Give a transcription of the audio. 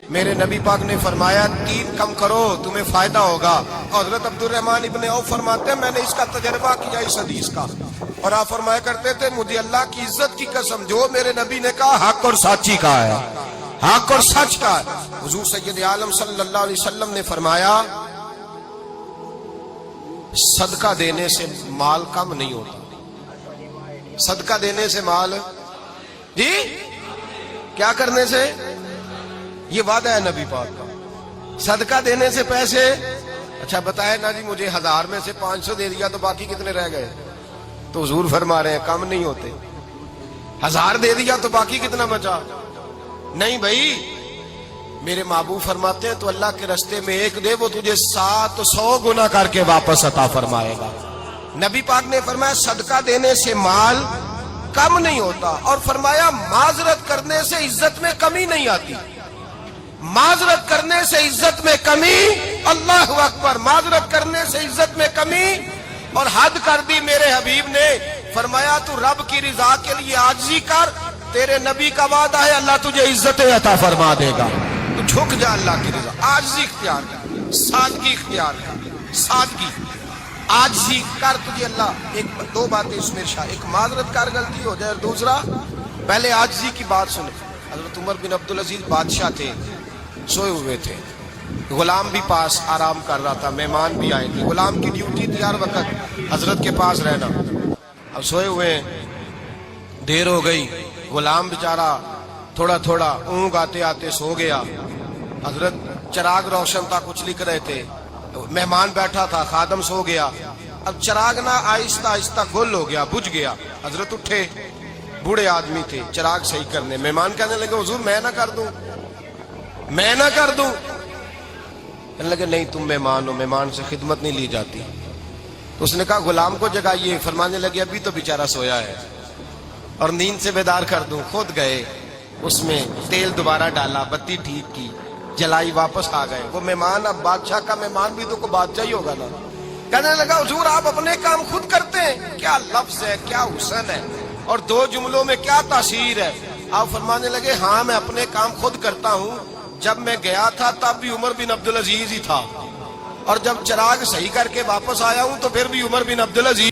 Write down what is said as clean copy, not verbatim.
میرے نبی پاک نے فرمایا 3 کم کرو تمہیں فائدہ ہوگا. حضرت عبدالرحمن ابن عوف فرماتے ہیں میں نے اس کا تجربہ کیا اس حدیث کا, اور آپ فرمایا کرتے تھے مجھے اللہ کی عزت کی قسم جو میرے نبی نے کہا حق اور سچی کہا ہے, حق اور سچ کا ہے. حضور سید عالم صلی اللہ علیہ وسلم نے فرمایا صدقہ دینے سے مال کم نہیں ہوتا. صدقہ دینے سے مال جی کیا کرنے سے, یہ وعدہ ہے نبی پاک کا. صدقہ دینے سے پیسے, اچھا بتائے نا جی مجھے 1000 میں سے 500 دے دیا تو باقی کتنے رہ گئے, تو حضور فرما رہے ہیں کم نہیں ہوتے. 1000 دے دیا تو باقی کتنا بچا, نہیں بھائی. میرے محبوب فرماتے ہیں تو اللہ کے راستے میں 1 دے وہ تجھے 700 گنا کر کے واپس عطا فرمائے گا. نبی پاک نے فرمایا صدقہ دینے سے مال کم نہیں ہوتا, اور فرمایا معذرت کرنے سے عزت میں کمی نہیں آتی. معذرت کرنے سے عزت میں کمی, اللہ اکبر, معذرت کرنے سے عزت میں کمی. اور حد کر دی میرے حبیب نے, فرمایا تو رب کی رضا کے لیے عاجزی کر, تیرے نبی کا وعدہ ہے اللہ تجھے عزت عطا فرما دے گا. تو جھک جا اللہ کی رضا, عاجزی اختیار کر, سادگی اختیار کر, سادگی عاجزی کر, تجھے اللہ 2 باتیں اس میں ارشاد, ایک معذرت کر غلطی ہو جائے, اور دوسرا پہلے عاجزی کی بات سن. حضرت عمر بن عبدالعزیز بادشاہ تھے, سوئے ہوئے تھے, غلام بھی پاس آرام کر رہا تھا, مہمان بھی آئے تھے. غلام کی ڈیوٹی تھی ہر وقت حضرت کے پاس رہنا. اب سوئے ہوئے ہیں, دیر ہو گئی, غلام بیچارہ تھوڑا تھوڑا اونگ آتے آتے سو گیا. حضرت چراغ روشن تھا, کچھ لکھ رہے تھے, مہمان بیٹھا تھا, خادم سو گیا. اب چراغ نہ آہستہ آہستہ گل ہو گیا, بجھ گیا. حضرت اٹھے, بوڑھے آدمی تھے, چراغ صحیح کرنے. مہمان کہنے لگے حضور میں نہ کر دوں, میں نہ کر دوں. کہنے لگے نہیں تم مہمان ہو, مہمان سے خدمت نہیں لی جاتی. تو اس نے کہا غلام کو جگائیے. فرمانے لگے ابھی تو بیچارہ سویا ہے اور نیند سے بیدار کر دوں. خود گئے, اس میں تیل دوبارہ ڈالا, بتی ٹھیک کی, جلائی, واپس آ گئے. وہ مہمان, اب بادشاہ کا مہمان بھی تو کوئی بادشاہ ہی ہوگا نا. کہنے لگا حضور آپ اپنے کام خود کرتے ہیں, کیا لفظ ہے, کیا حسن ہے, اور 2 جملوں میں کیا تاثیر ہے. آپ فرمانے لگے ہاں میں اپنے کام خود کرتا ہوں. جب میں گیا تھا تب بھی عمر بن عبدالعزیز ہی تھا, اور جب چراغ صحیح کر کے واپس آیا ہوں تو پھر بھی عمر بن عبدالعزیز.